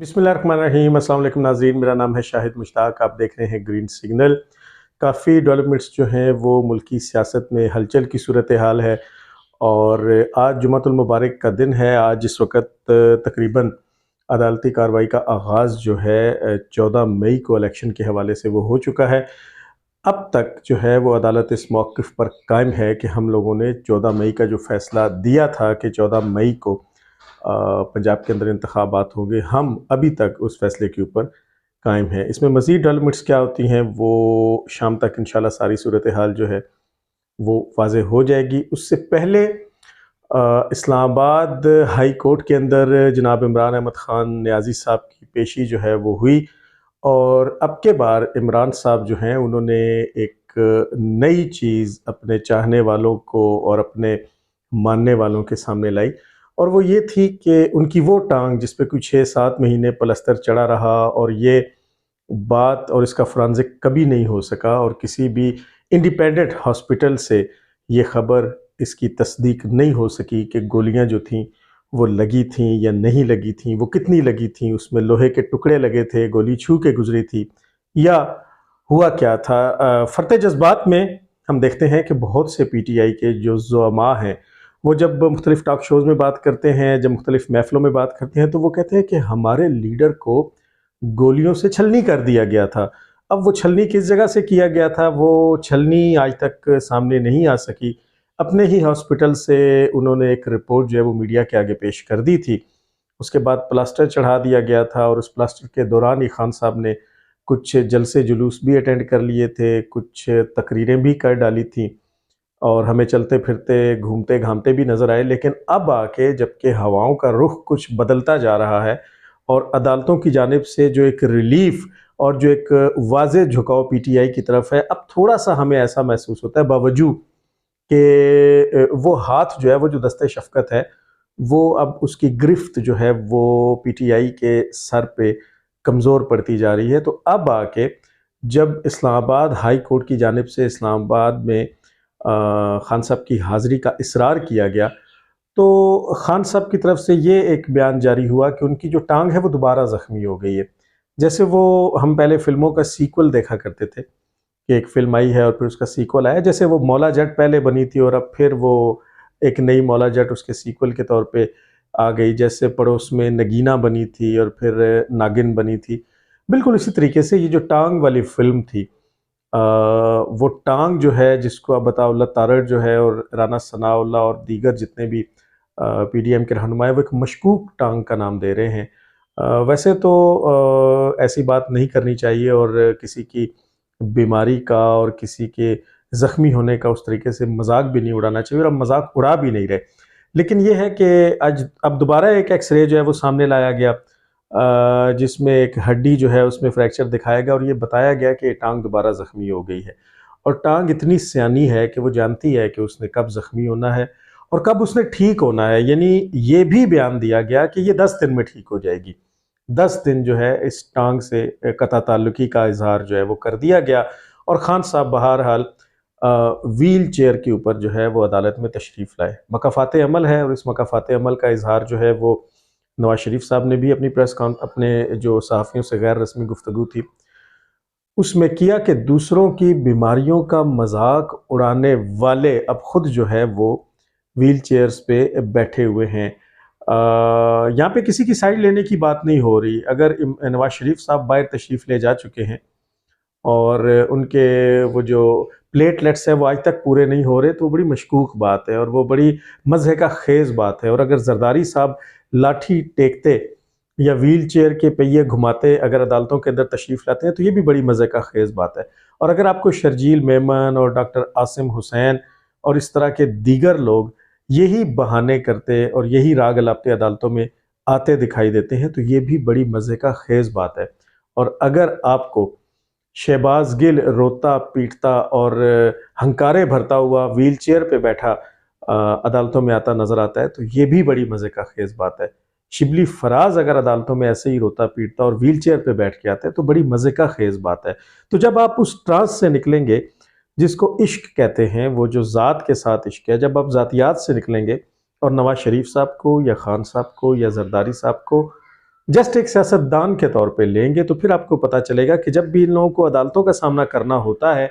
बिस्मिल्लाहिर्रहमानिर्रहीम। अस्सलाम वालेकुम नाज़रीन, मेरा नाम है शाहिद मुश्ताक। आप देख रहे हैं ग्रीन सिग्नल। काफ़ी डेवलपमेंट्स जो हैं वो मुल्की सियासत में हलचल की सूरत हाल है और आज जुमातुल मुबारक का दिन है। आज इस वक्त तकरीबन अदालती कार्रवाई का आगाज़ जो है 14 मई को इलेक्शन के हवाले से वो हो चुका है। अब तक जो है वो अदालत इस मौक़िफ़ पर कायम है कि हम लोगों ने 14 मई का जो फ़ैसला दिया था कि 14 मई को पंजाब के अंदर इंतखाबात होंगे, हम अभी तक उस फ़ैसले के ऊपर कायम हैं। इसमें मज़ीद डेवलपमेंट्स क्या होती हैं वो शाम तक इंशाल्लाह सारी सूरत हाल जो है वो वाज़ेह हो जाएगी। उससे पहले इस्लामाबाद हाई कोर्ट के अंदर जनाब इमरान अहमद ख़ान नियाज़ी साहब की पेशी जो है वो हुई और अब के बार इमरान साहब जो हैं उन्होंने एक नई चीज़ अपने चाहने वालों को और अपने मानने वालों के सामने लाई और वो ये थी कि उनकी वो टांग जिस पे कोई 6-7 महीने पलस्तर चढ़ा रहा और ये बात और इसका फोरेंसिक कभी नहीं हो सका और किसी भी इंडिपेंडेंट हॉस्पिटल से ये ख़बर इसकी तस्दीक नहीं हो सकी कि गोलियां जो थीं वो लगी थीं या नहीं लगी थीं, वो कितनी लगी थीं, उसमें लोहे के टुकड़े लगे थे, गोली छू के गुजरी थी या हुआ क्या था। फरते जज्बात में हम देखते हैं कि बहुत से पीटीआई के जो ज़ुअमा हैं वो जब मुख्तलिफ टॉक शोज़ में बात करते हैं, जब मुख्तलिफ महफ़िलों में बात करते हैं तो वो कहते हैं कि हमारे लीडर को गोलियों से छलनी कर दिया गया था। अब वो छलनी किस जगह से किया गया था, वो छलनी आज तक सामने नहीं आ सकी। अपने ही हॉस्पिटल से उन्होंने एक रिपोर्ट जो है वो मीडिया के आगे पेश कर दी थी। उसके बाद प्लास्टर चढ़ा दिया गया था और उस प्लास्टर के दौरान ही खान साहब ने कुछ जलसे जुलूस भी अटेंड कर लिए थे, कुछ तकरीरें भी कर डाली थी और हमें चलते फिरते, घूमते घामते भी नज़र आए। लेकिन अब आके जबकि हवाओं का रुख कुछ बदलता जा रहा है और अदालतों की जानिब से जो एक रिलीफ और जो एक वाज़ेह झुकाव पीटीआई की तरफ है, अब थोड़ा-सा हमें ऐसा महसूस होता है बावजूद कि वो हाथ जो है, वो जो दस्ते शफ़क़त है, वो अब उसकी गिरफ्त जो है वो पीटीआई के सर पे कमज़ोर पड़ती जा रही है। तो अब आके जब इस्लामाबाद हाई कोर्ट की जानिब से इस्लामाबाद में खान साहब की हाज़िरी का इसरार किया गया, तो खान साहब की तरफ से ये एक बयान जारी हुआ कि उनकी जो टांग है वो दोबारा ज़ख्मी हो गई है। जैसे वो हम पहले फ़िल्मों का सीक्वल देखा करते थे कि एक फ़िल्म आई है और फिर उसका सीक्वल आया, जैसे वो मौला जट पहले बनी थी और अब फिर वो एक नई मौला जट उसके सीक्वल के तौर पे आ गई। जैसे पड़ोस में नगीना बनी थी और फिर नागिन बनी थी। बिल्कुल इसी तरीके से ये जो टांग वाली फ़िल्म थी, वो टांग जो है जिसको अब अताउल्लाह तारड़ जो है और राना सनाउल्लाह और दीगर जितने भी पीडीएम के रहनुमा हैं वो एक मशकूक टांग का नाम दे रहे हैं। वैसे तो ऐसी बात नहीं करनी चाहिए और किसी की बीमारी का और किसी के ज़ख्मी होने का उस तरीके से मजाक भी नहीं उड़ाना चाहिए और अब मजाक उड़ा भी नहीं रहे। लेकिन ये है कि आज अब दोबारा एक एक्सरे जो है वो सामने लाया गया, जिसमें एक हड्डी जो है उसमें फ्रैक्चर दिखाया गया और ये बताया गया कि टांग दोबारा ज़ख्मी हो गई है और टांग इतनी सियानी है कि वो जानती है कि उसने कब ज़ख्मी होना है और कब उसने ठीक होना है। यानी ये भी बयान दिया गया कि ये 10 दिन में ठीक हो जाएगी। 10 दिन जो है इस टांग से कता ताल्लुकी का इजहार जो है वो कर दिया गया और खान साहब बहरहाल व्हील चेयर के ऊपर जो है वो अदालत में तशरीफ़ लाए। मकाफ़ात अमल है और इस मकाफ़ात अमल का इजहार जो है वो नवाज शरीफ साहब ने भी अपनी अपने जो सहाफ़ियों से गैर रस्मी गुफ्तगू थी उसमें किया कि दूसरों की बीमारियों का मजाक उड़ाने वाले अब खुद जो है वो व्हील चेयर्स पे बैठे हुए हैं। यहाँ पे किसी की साइड लेने की बात नहीं हो रही। अगर नवाज शरीफ साहब बाहर तशरीफ़ ले जा चुके हैं और उनके वो जो प्लेटलेट्स हैं वो आज तक पूरे नहीं हो रहे, तो बड़ी मशकूक बात है और वो बड़ी मज़े का खेज़ बात है। और अगर जरदारी साहब लाठी टेकते या व्हील चेयर के पहिए घुमाते अगर अदालतों के अंदर तशरीफ़ लाते हैं तो ये भी बड़ी मज़े का खेज़ बात है। और अगर आपको शर्जील मेमन और डॉक्टर आसिम हुसैन और इस तरह के दीगर लोग यही बहाने करते और यही राग अलापते अदालतों में आते दिखाई देते हैं तो ये भी बड़ी मज़े का खेज़ बात है। और अगर आपको शहबाज गिल रोता पीटता और हंकारे भरता हुआ व्हील चेयर पे बैठा अदालतों में आता नज़र आता है तो ये भी बड़ी मज़े का खेज़ बात है। शिबली फराज अगर अदालतों में ऐसे ही रोता पीटता और व्हील चेयर पे बैठ के आता है तो बड़ी मज़े का खेज़ बात है। तो जब आप उस ट्रांस से निकलेंगे जिसको इश्क कहते हैं, वो जो ज़ात के साथ इश्क है, जब आप ज़ातियात से निकलेंगे और नवाज शरीफ साहब को या खान साहब को या जरदारी साहब को जस्ट एक सियासतदान के तौर पे लेंगे तो फिर आपको पता चलेगा कि जब भी इन लोगों को अदालतों का सामना करना होता है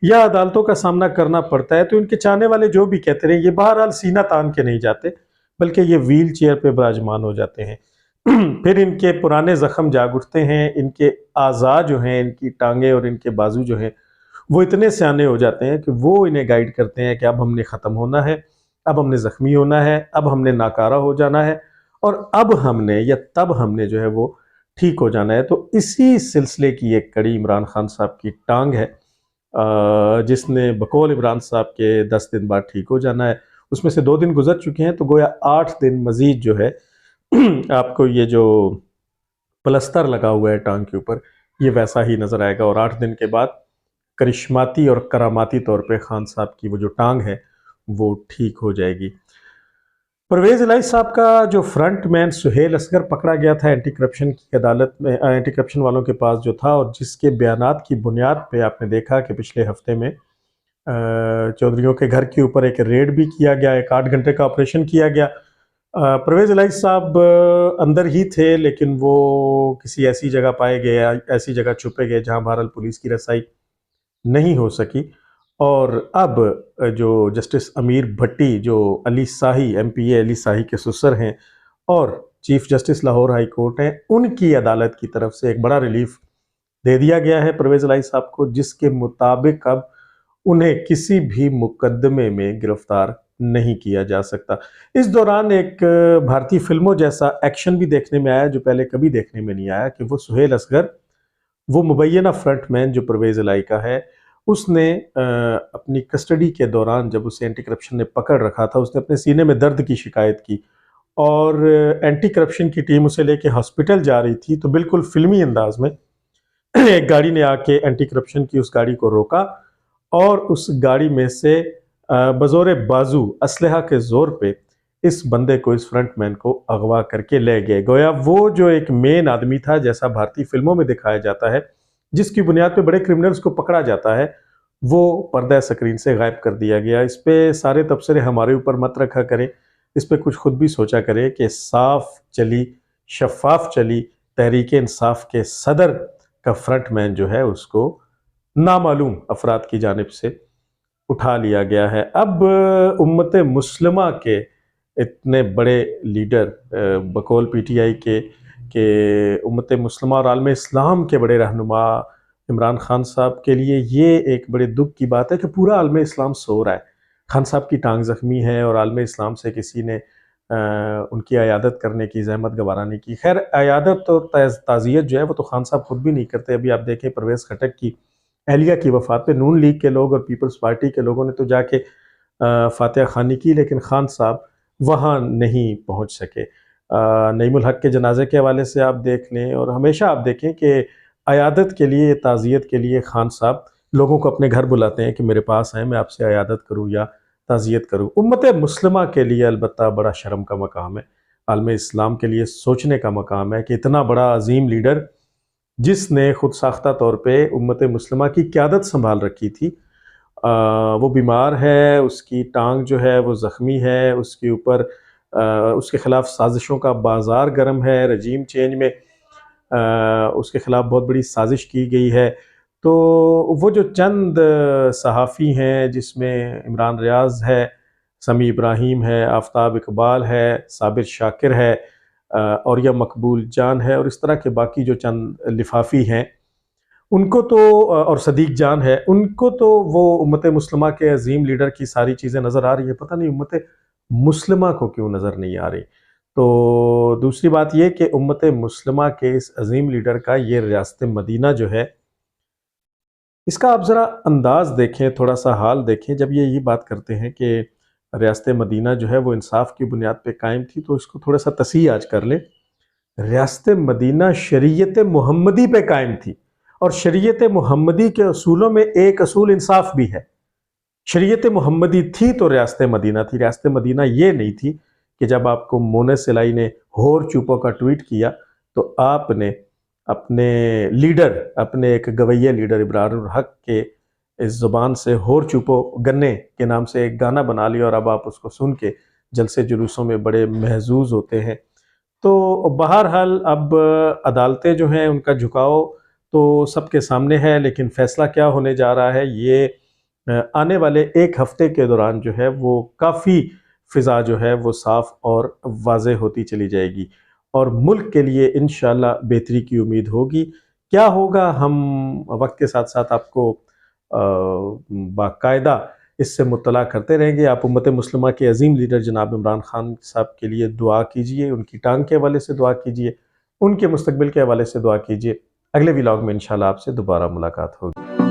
या अदालतों का सामना करना पड़ता है तो इनके चाहने वाले जो भी कहते रहे, ये बहरहाल सीना तान के नहीं जाते, बल्कि ये व्हील चेयर पे विराजमान हो जाते हैं। फिर इनके पुराने जख्म जाग उठते हैं, इनके आज़ा जो हैं, इनकी टांगे और इनके बाजू जो हैं, वो इतने सियाने हो जाते हैं कि वो इन्हें गाइड करते हैं कि अब हमने ख़त्म होना है, अब हमने ज़ख्मी होना है, अब हमने नाकारा हो जाना है और अब हमने या तब हमने जो है वो ठीक हो जाना है। तो इसी सिलसिले की एक कड़ी इमरान खान साहब की टांग है, जिसने बकौल इमरान साहब के 10 दिन बाद ठीक हो जाना है। उसमें से 2 दिन गुजर चुके हैं, तो गोया 8 दिन मजीद जो है आपको ये जो प्लस्तर लगा हुआ है टांग के ऊपर, ये वैसा ही नजर आएगा और 8 दिन के बाद करिश्माती और करामाती तौर पे खान साहब की वो जो टांग है वो ठीक हो जाएगी। परवेज इलाही साहब का जो फ्रंट मैन सुहेल असगर पकड़ा गया था एंटी करप्शन की अदालत में, एंटी करप्शन वालों के पास जो था, और जिसके बयानात की बुनियाद पे आपने देखा कि पिछले हफ्ते में चौधरियों के घर के ऊपर एक रेड भी किया गया, एक 8 घंटे का ऑपरेशन किया गया। परवेज इलाही साहब अंदर ही थे, लेकिन वो किसी ऐसी जगह पाए गए, ऐसी जगह छुपे गए जहां बहरहाल पुलिस की रसाई नहीं हो सकी। और अब जो जस्टिस अमीर भट्टी, जो अली शाही एमपीए अली शाही के ससुर हैं और chief justice Lahore high court हैं, उनकी अदालत की तरफ से एक बड़ा रिलीफ दे दिया गया है परवेज इलाही साहब को, जिसके मुताबिक अब उन्हें किसी भी मुकदमे में गिरफ्तार नहीं किया जा सकता। इस दौरान एक भारतीय फिल्मों जैसा एक्शन भी देखने में आया जो पहले कभी देखने में नहीं आया, कि वो सुहेल असगर, वो मुबैना फ्रंटमैन जो परवेज इलाही का है, उसने अपनी कस्टडी के दौरान जब उसे एंटी करप्शन ने पकड़ रखा था, उसने अपने सीने में दर्द की शिकायत की और एंटी करप्शन की टीम उसे लेके हॉस्पिटल जा रही थी, तो बिल्कुल फिल्मी अंदाज में एक गाड़ी ने आके एंटी करप्शन की उस गाड़ी को रोका और उस गाड़ी में से बजोरे बाजू असलहा के जोर पे इस बंदे को, इस फ्रंटमैन को अगवा करके ले गए। गोया वो जो एक मेन आदमी था, जैसा भारतीय फिल्मों में दिखाया जाता है, जिसकी बुनियाद पे बड़े क्रिमिनल्स को पकड़ा जाता है, वो पर्दा स्क्रीन से गायब कर दिया गया। इस पे सारे तबसरे हमारे ऊपर मत रखा करें, इस पे कुछ खुद भी सोचा करें कि साफ चली, शफाफ चली तहरीक इंसाफ के सदर का फ्रंटमैन जो है उसको नामालूम अफराद की जानिब से उठा लिया गया है। अब उम्मत मुस्लिमा के इतने बड़े लीडर, बकौल पीटीआई के उम्मत मुस्लिमा और आलम इस्लाम के बड़े रहनुमा इमरान खान साहब के लिए ये एक बड़े दुख की बात है कि पूरा आलम इस्लाम सो रहा है। खान साहब की टांग ज़ख्मी है और आलम इस्लाम से किसी ने उनकी अयादत करने की जहमत गवारा नहीं की। खैर, अयादत और ताज़ियत जो है वो तो खान साहब खुद भी नहीं करते। अभी आप देखें, परवेज़ खटक की एहलिया की वफ़ात पे नून लीग के लोग और पीपल्स पार्टी के लोगों ने तो जाके फातिहा खानी की, लेकिन खान साहब वहाँ नहीं पहुँच सके। नईमुल हक के जनाजे के हवाले से आप देख लें, और हमेशा आप देखें कि अयादत के लिए, ताज़ियत के लिए खान साहब लोगों को अपने घर बुलाते हैं कि मेरे पास आएँ, मैं आपसे अयादत करूँ या ताज़ियत करूँ। उम्मत मुस्लिमा के लिए अलबत्ता बड़ा शर्म का मकाम है, आलम इस्लाम के लिए सोचने का मकाम है कि इतना बड़ा अजीम लीडर, जिसने खुद साख्ता तौर पे उम्मत मुस्लिमा की क़यादत संभाल रखी थी, वो बीमार है, उसकी टांग जो है वो ज़ख्मी है, उसके ऊपर उसके ख़िलाफ़ साजिशों का बाज़ार गर्म है, रजीम चेंज में उसके ख़िलाफ़ बहुत बड़ी साजिश की गई है। तो वो जो चंद सहाफ़ी हैं, जिसमें इमरान रियाज़ है, समी इब्राहीम है, आफ्ताब इकबाल है, साबिर शाकिर है, और या मकबूल जान है, और इस तरह के बाकी जो चंद लिफाफी हैं, उनको तो और सदीक जान है, उनको तो वो उम्मत मुस्लिमा के अजीम लीडर की सारी चीज़ें नज़र आ रही है, पता नहीं उम्मत मुस्लिमा को क्यों नज़र नहीं आ रही। तो दूसरी बात ये कि उम्मत मुस्लिमा के इस अजीम लीडर का ये रियासत मदीना जो है, इसका आप ज़रा अंदाज़ देखें, थोड़ा सा हाल देखें। जब ये बात करते हैं कि रियासत मदीना जो है वो इंसाफ की बुनियाद पे कायम थी, तो इसको थोड़ा सा तसीह आज कर लें। रियासत मदीना शरीयत मुहम्मदी पे कायम थी, और शरीयत मुहम्मदी के असूलों में एक असूल इंसाफ भी है। शरीयत मुहम्मदी थी तो रियासत मदीना थी। रियासत मदीना ये नहीं थी कि जब आपको मोनेस इलाही ने होर चुपो का ट्वीट किया तो आपने अपने लीडर, अपने एक गवैया लीडर इब्रारुल हक के इस ज़ुबान से होर चुपो गन्ने के नाम से एक गाना बना लिया और अब आप उसको सुन के जलसे जुलूसों में बड़े महजूज होते हैं। तो बहरहाल अब अदालतें जो हैं उनका झुकाव तो सबके सामने है, लेकिन फैसला क्या होने जा रहा है ये आने वाले एक हफ्ते के दौरान जो है वो काफ़ी फ़िज़ा जो है वो साफ़ और वाज़ेह होती चली जाएगी और मुल्क के लिए इंशाअल्लाह बेहतरी की उम्मीद होगी। क्या होगा हम वक्त के साथ साथ आपको बाकायदा इससे मुत्तला करते रहेंगे। आप उम्मत मुस्लिमा के अजीम लीडर जनाब इमरान खान साहब के लिए दुआ कीजिए, उनकी टांग के हवाले से दुआ कीजिए, उनके मुस्तकबिल के हवाले से दुआ कीजिए। अगले व्लॉग में इंशाल्लाह आपसे दोबारा मुलाकात होगी।